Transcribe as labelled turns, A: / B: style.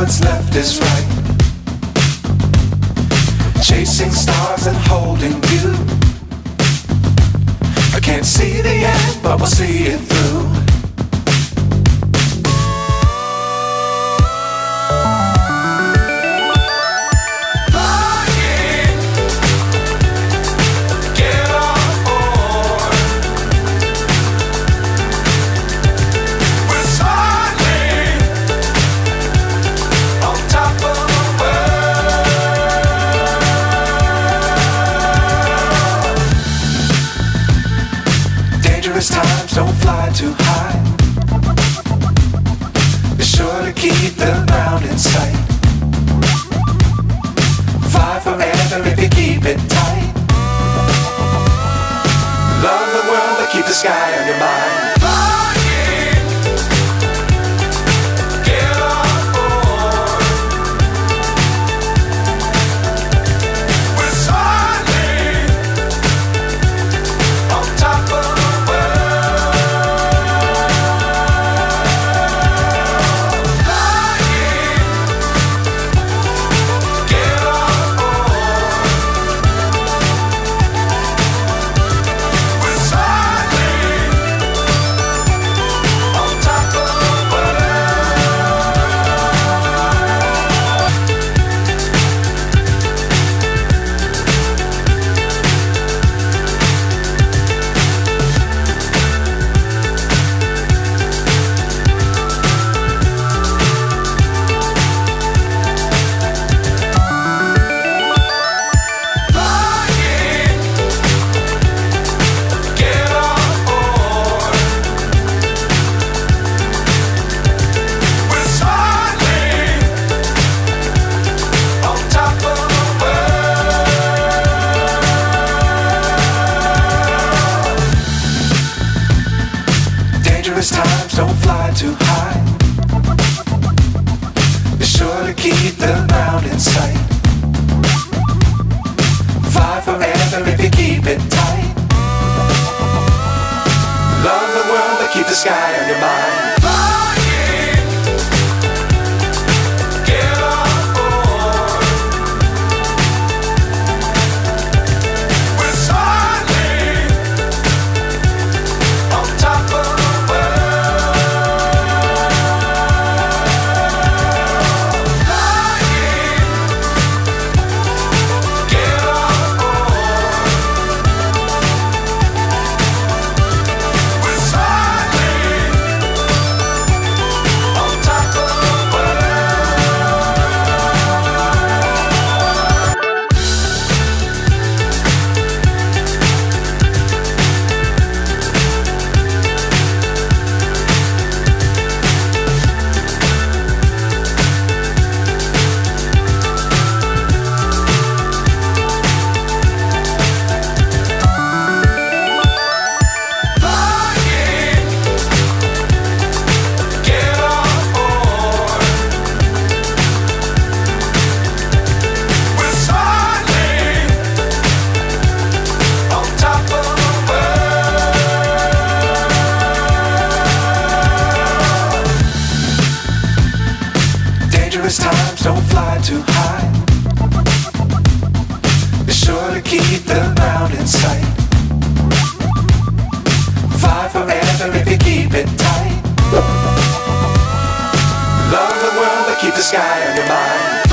A: what's left is right. Chasing stars and holding you. I can't see the end, but we'll see it through. Dangerous times, don't fly too high. Be sure to keep the ground in sight. Fly forever if you keep it tight. Love the world, but keep the sky on your mind. Dangerous times, don't fly too high. Be sure to keep the ground in sight. Fly forever if you keep it tight. Love the world, but keep the sky on your mind. Dangerous times, don't fly too high. Be sure to keep the ground in sight. Fly forever if you keep it tight. Love the world, but keep the sky on your mind.